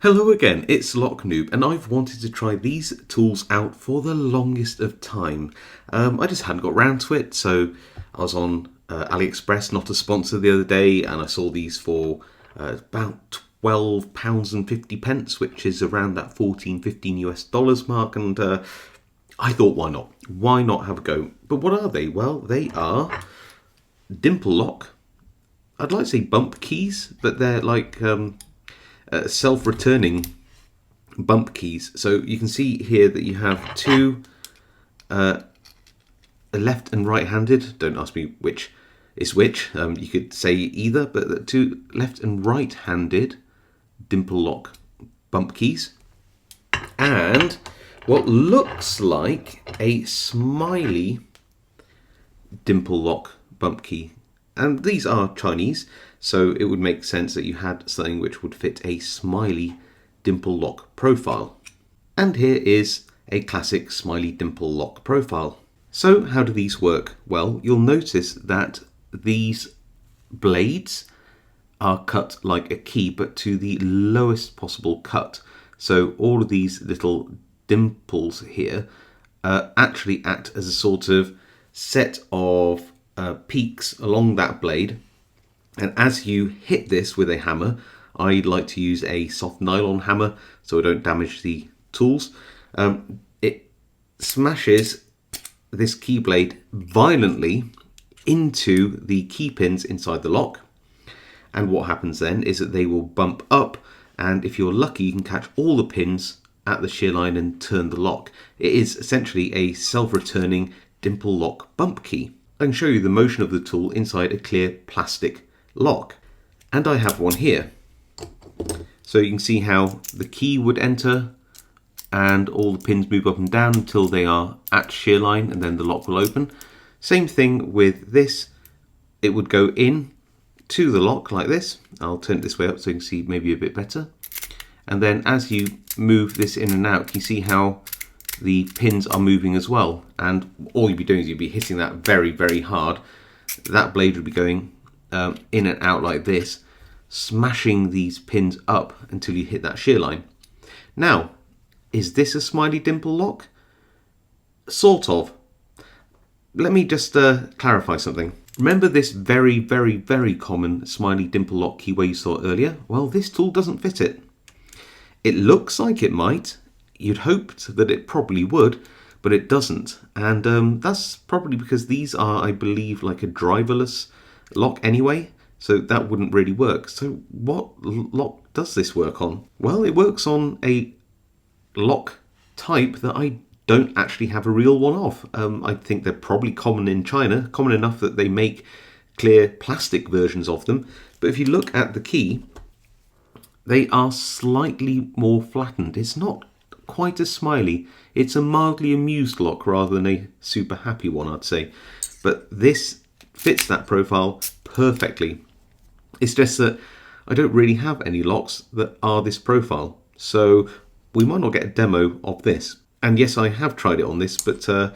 Hello again, it's Noob, and I've wanted to try these tools out for the longest of time. I just hadn't got round to it, so I was on AliExpress, not a sponsor, the other day, and I saw these for about £12.50, which is around that 14-15 US dollars mark, and I thought, why not? Why not have a go? But what are they? Well, they are Dimple lock. I'd like to say bump keys, but they're like self-returning bump keys. So you can see here that you have two left and right-handed. Don't ask me which is which. You could say either, but two left and right-handed Dimple lock bump keys, and what looks like a smiley Dimple lock bump key. And these are Chinese, so it would make sense that you had something which would fit a smiley dimple lock profile. And here is a classic smiley dimple lock profile. So how do these work? Well, you'll notice that these blades are cut like a key, but to the lowest possible cut. So all of these little dimples here actually act as a sort of set of peaks along that blade, and as you hit this with a hammer, I like to use a soft nylon hammer so I don't damage the tools. It smashes this key blade violently into the key pins inside the lock, and what happens then is that they will bump up, and if you're lucky you can catch all the pins at the shear line and turn the lock. It is essentially a self-returning dimple lock bump key. I can show you the motion of the tool inside a clear plastic lock, and I have one here. So you can see how the key would enter and all the pins move up and down until they are at shear line, and then the lock will open. Same thing with this. It would go in to the lock like this. I'll turn it this way up so you can see maybe a bit better. And then as you move this in and out, you see how the pins are moving as well, and all you'd be doing is you'd be hitting that very, very hard. That blade would be going in and out like this, smashing these pins up until you hit that shear line. Now, is this a smiley dimple lock? Sort of. Let me just clarify something. Remember this very, very, very common smiley dimple lock keyway you saw earlier? Well, this tool doesn't fit it. It looks like it might. You'd hoped that it probably would, but it doesn't. And that's probably because these are, I believe, like a driverless lock anyway, so that wouldn't really work. So what lock does this work on? Well, it works on a lock type that I don't actually have a real one of. I think they're probably common in China, common enough that they make clear plastic versions of them. But if you look at the key, they are slightly more flattened. It's not quite as smiley. It's a mildly amused lock rather than a super happy one, I'd say. But this fits that profile perfectly. It's just that I don't really have any locks that are this profile, so we might not get a demo of this. And yes, I have tried it on this, but the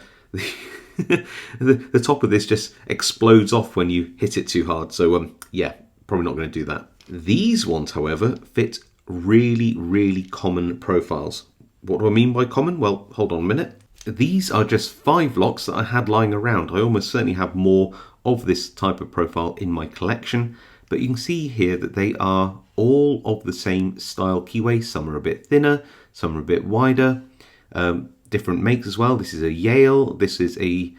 top of this just explodes off when you hit it too hard. So yeah, probably not going to do that. These ones, however, fit really, really common profiles. What do I mean by common? Well, hold on a minute. These are just 5 locks that I had lying around. I almost certainly have more of this type of profile in my collection, but you can see here that they are all of the same style keyway. Some are a bit thinner, some are a bit wider, different makes as well. This is a Yale, this is a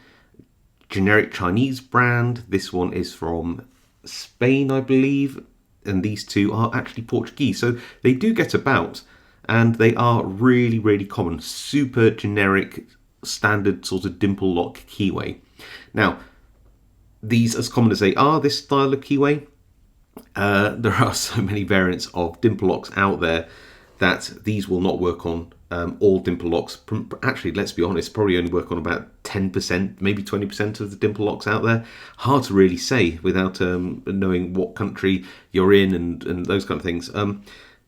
generic Chinese brand, this one is from Spain, I believe, and these two are actually Portuguese. So they do get about, and they are really, really common, super generic, standard sort of dimple lock keyway. Now, these, as common as they are, this style of keyway, there are so many variants of dimple locks out there that these will not work on all dimple locks. Actually, let's be honest, probably only work on about 10%, maybe 20% of the dimple locks out there. Hard to really say without knowing what country you're in and those kind of things.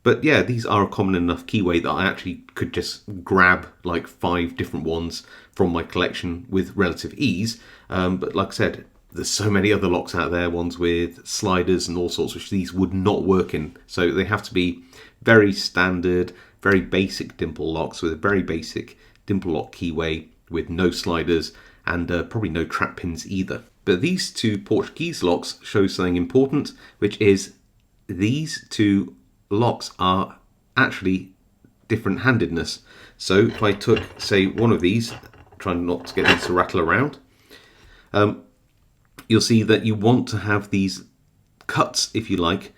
But yeah, these are a common enough keyway that I actually could just grab like 5 different ones from my collection with relative ease. But like I said, there's so many other locks out there, ones with sliders and all sorts, which these would not work in. So they have to be very standard, very basic Dimple locks with a very basic Dimple lock keyway with no sliders and probably no trap pins either. But these two Portuguese locks show something important, which is these two locks are actually different handedness. So if I took, say, one of these, trying not to get these to rattle around, you'll see that you want to have these cuts, if you like,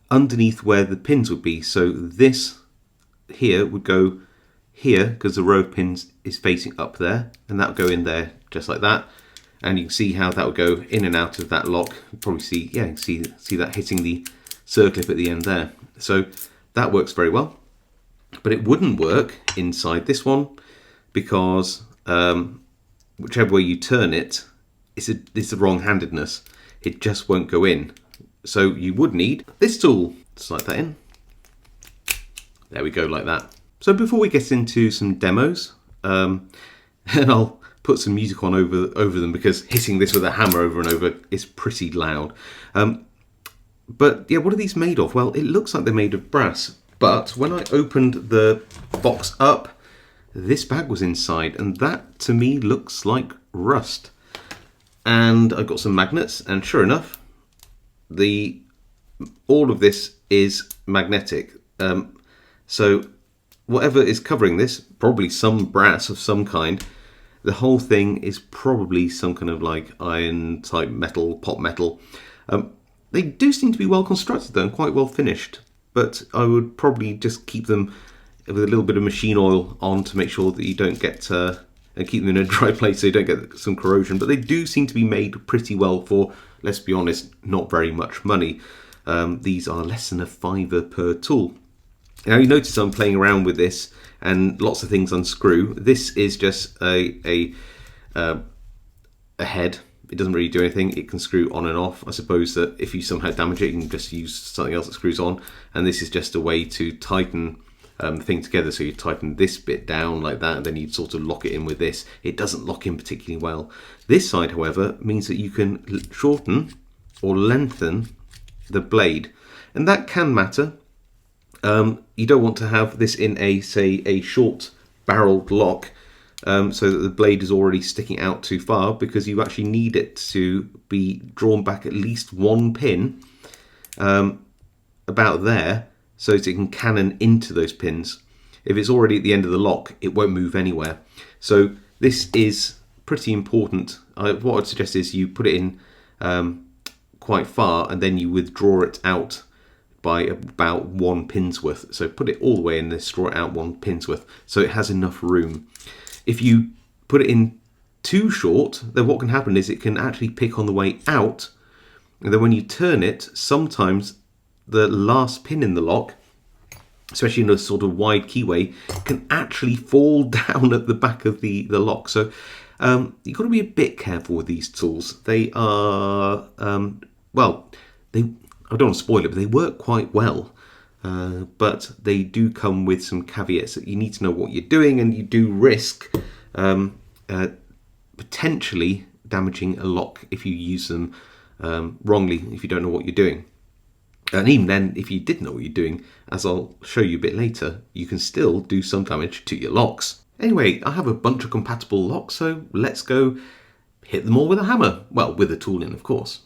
underneath where the pins would be. So this here would go here because the row of pins is facing up there, and that would go in there just like that. And you can see how that would go in and out of that lock. You probably see, yeah, you can see that hitting the circlip at the end there. So that works very well. But it wouldn't work inside this one because whichever way you turn it, it's the wrong handedness. It just won't go in. So you would need this tool. Slide that in. There we go, like that. So before we get into some demos, and I'll put some music on over them because hitting this with a hammer over and over is pretty loud. But yeah, what are these made of? Well, it looks like they're made of brass, but when I opened the box up, this bag was inside, and that to me looks like rust. And I've got some magnets, and sure enough, all of this is magnetic. So whatever is covering this, probably some brass of some kind, the whole thing is probably some kind of like iron type metal, pot metal. They do seem to be well constructed though, and quite well finished, but I would probably just keep them with a little bit of machine oil on to make sure that you don't get and keep them in a dry place so you don't get some corrosion. But they do seem to be made pretty well for, let's be honest, not very much money. These are less than £5 per tool. Now you notice I'm playing around with this and lots of things unscrew. This is just a head. It doesn't really do anything. It can screw on and off. I suppose that if you somehow damage it, you can just use something else that screws on. And this is just a way to tighten the thing together. So you tighten this bit down like that, and then you'd sort of lock it in with this. It doesn't lock in particularly well. This side, however, means that you can shorten or lengthen the blade. And that can matter. You don't want to have this in a short barreled lock so that the blade is already sticking out too far, because you actually need it to be drawn back at least one pin about there so that it can cannon into those pins. If it's already at the end of the lock, it won't move anywhere. So this is pretty important. What I'd suggest is you put it in quite far and then you withdraw it out by about 1 pin's worth. So put it all the way in this, draw it out 1 pin's worth so it has enough room. If you put it in too short, then what can happen is it can actually pick on the way out, and then when you turn it, sometimes the last pin in the lock, especially in a sort of wide keyway, can actually fall down at the back of the lock. So you've got to be a bit careful with these tools. They are, well, I don't want to spoil it, but they work quite well. But they do come with some caveats that you need to know what you're doing, and you do risk potentially damaging a lock if you use them wrongly, if you don't know what you're doing. And even then, if you did know what you're doing, as I'll show you a bit later, you can still do some damage to your locks. Anyway, I have a bunch of compatible locks, so let's go hit them all with a hammer. Well, with a tool in, of course.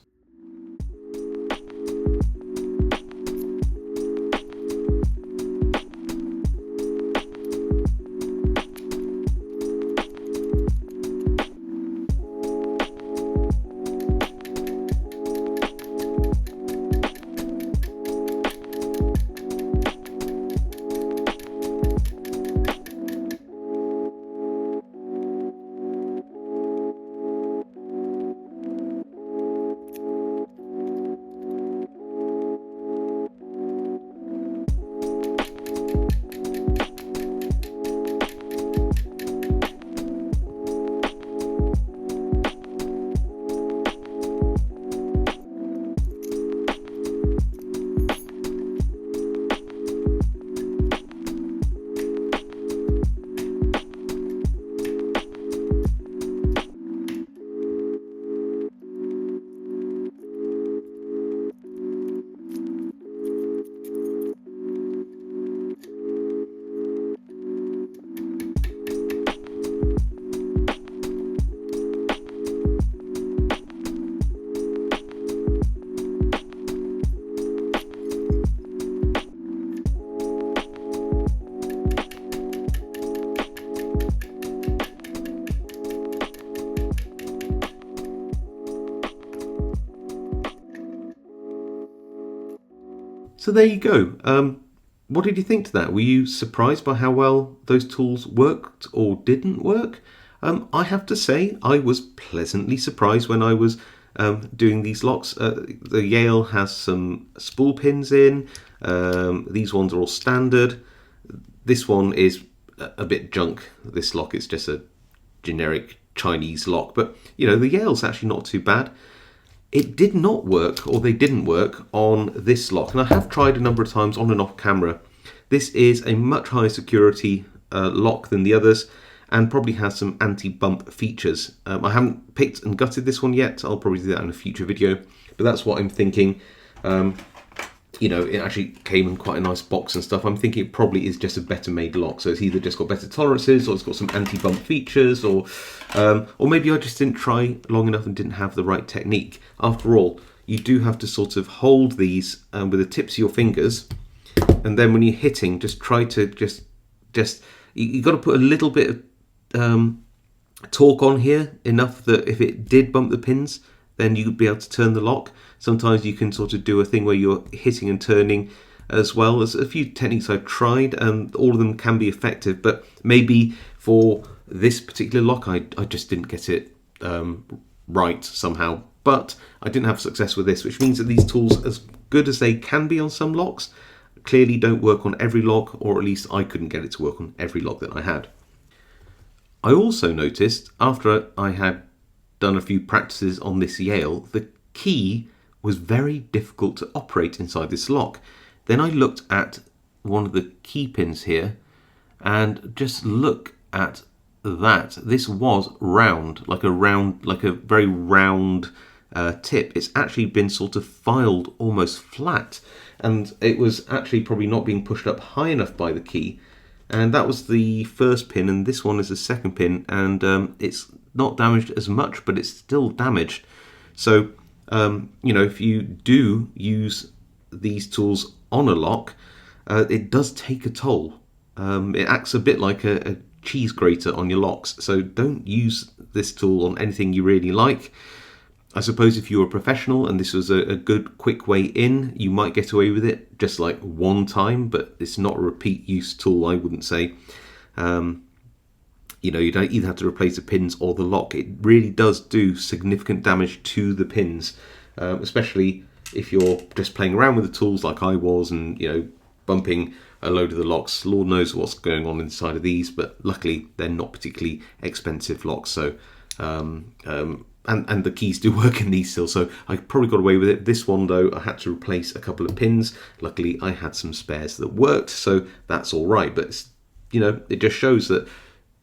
So there you go. What did you think to that? Were you surprised by how well those tools worked or didn't work? I have to say I was pleasantly surprised when I was doing these locks. The Yale has some spool pins in. These ones are all standard. This one is a bit junk, this lock. It's just a generic Chinese lock. But, you know, the Yale's actually not too bad. It did not work, or they didn't work, on this lock. And I have tried a number of times on and off camera. This is a much higher security lock than the others, and probably has some anti-bump features. I haven't picked and gutted this one yet. I'll probably do that in a future video. But that's what I'm thinking. You know, it actually came in quite a nice box and stuff. I'm thinking it probably is just a better made lock. So it's either just got better tolerances, or it's got some anti-bump features, or maybe I just didn't try long enough and didn't have the right technique. After all, you do have to sort of hold these with the tips of your fingers, and then when you're hitting, just try to you got to put a little bit of torque on here, enough that if it did bump the pins, then you'd be able to turn the lock. Sometimes you can sort of do a thing where you're hitting and turning as well. There's a few techniques I've tried, and all of them can be effective, but maybe for this particular lock I just didn't get it right somehow. But I didn't have success with this, which means that these tools, as good as they can be on some locks, clearly don't work on every lock, or at least I couldn't get it to work on every lock that I had. I also noticed, after I had done a few practices on this Yale, the key was very difficult to operate inside this lock. Then I looked at one of the key pins here, and just look at that. This was round, like a very round tip. It's actually been sort of filed almost flat, and it was actually probably not being pushed up high enough by the key. And that was the first pin, and this one is the second pin, and it's not damaged as much, but it's still damaged. So you know, if you do use these tools on a lock, it does take a toll. It acts a bit like a cheese grater on your locks, so don't use this tool on anything you really like. I suppose if you were a professional and this was a good quick way in, you might get away with it just like one time, but it's not a repeat use tool, I wouldn't say. You know, you don't either have to replace the pins or the lock. It really does do significant damage to the pins, especially if you're just playing around with the tools like I was, and, you know, bumping a load of the locks. Lord knows what's going on inside of these, but luckily they're not particularly expensive locks. So, and the keys do work in these still, so I probably got away with it. This one though, I had to replace a couple of pins. Luckily I had some spares that worked, so that's all right. But you know, it just shows that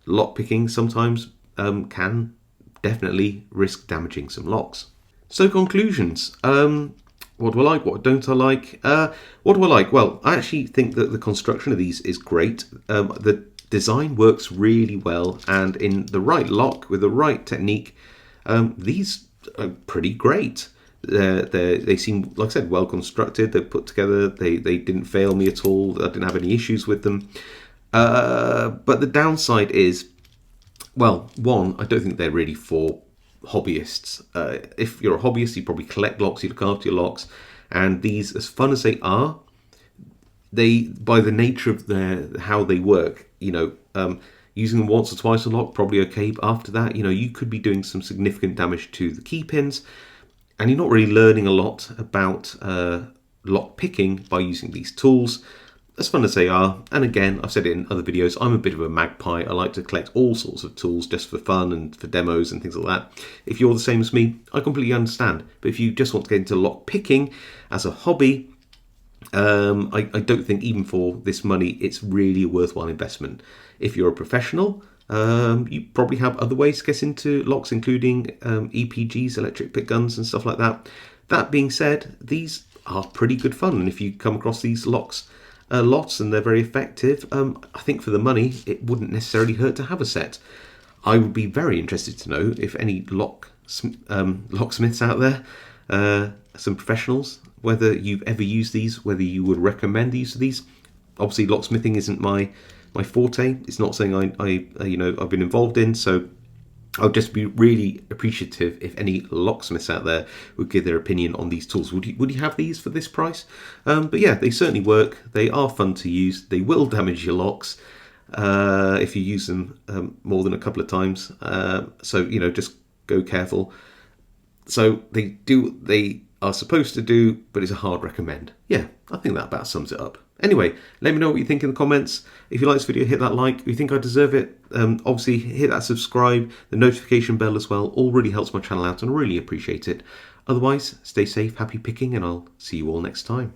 lockpicking sometimes can definitely risk damaging some locks. So conclusions. What do I like? What don't I like? What do I like? Well, I actually think that the construction of these is great. The design works really well, and in the right lock with the right technique, these are pretty great. They seem, like I said, well constructed. They're put together. They didn't fail me at all. I didn't have any issues with them. But the downside is, well, one, I don't think they're really for hobbyists. If you're a hobbyist, you probably collect locks, you look after your locks, and these, as fun as they are, they, by the nature of how they work, you know, using them once or twice a lock, probably okay. But after that, you know, you could be doing some significant damage to the key pins, and you're not really learning a lot about lock picking by using these tools. As fun as they are, and again, I've said it in other videos, I'm a bit of a magpie. I like to collect all sorts of tools just for fun and for demos and things like that. If you're the same as me, I completely understand. But if you just want to get into lock picking as a hobby, I don't think even for this money it's really a worthwhile investment. If you're a professional, you probably have other ways to get into locks, including EPGs, electric pick guns and stuff like that. That being said, these are pretty good fun, and if you come across these locks lots and they're very effective, I think for the money it wouldn't necessarily hurt to have a set. I would be very interested to know if any locksmiths out there, some professionals, whether you've ever used these, whether you would recommend the use of these. Obviously locksmithing isn't my forte. It's not something I you know, I've been involved in, so I'll just be really appreciative if any locksmiths out there would give their opinion on these tools. Would you have these for this price? But yeah, they certainly work. They are fun to use. They will damage your locks if you use them more than a couple of times. So just go careful. So they are supposed to do, but it's a hard recommend. Yeah, I think that about sums it up. Anyway, let me know what you think in the comments. If you like this video, hit that like. If you think I deserve it, obviously hit that subscribe, the notification bell as well. All really helps my channel out and I really appreciate it. Otherwise, stay safe, happy picking, and I'll see you all next time.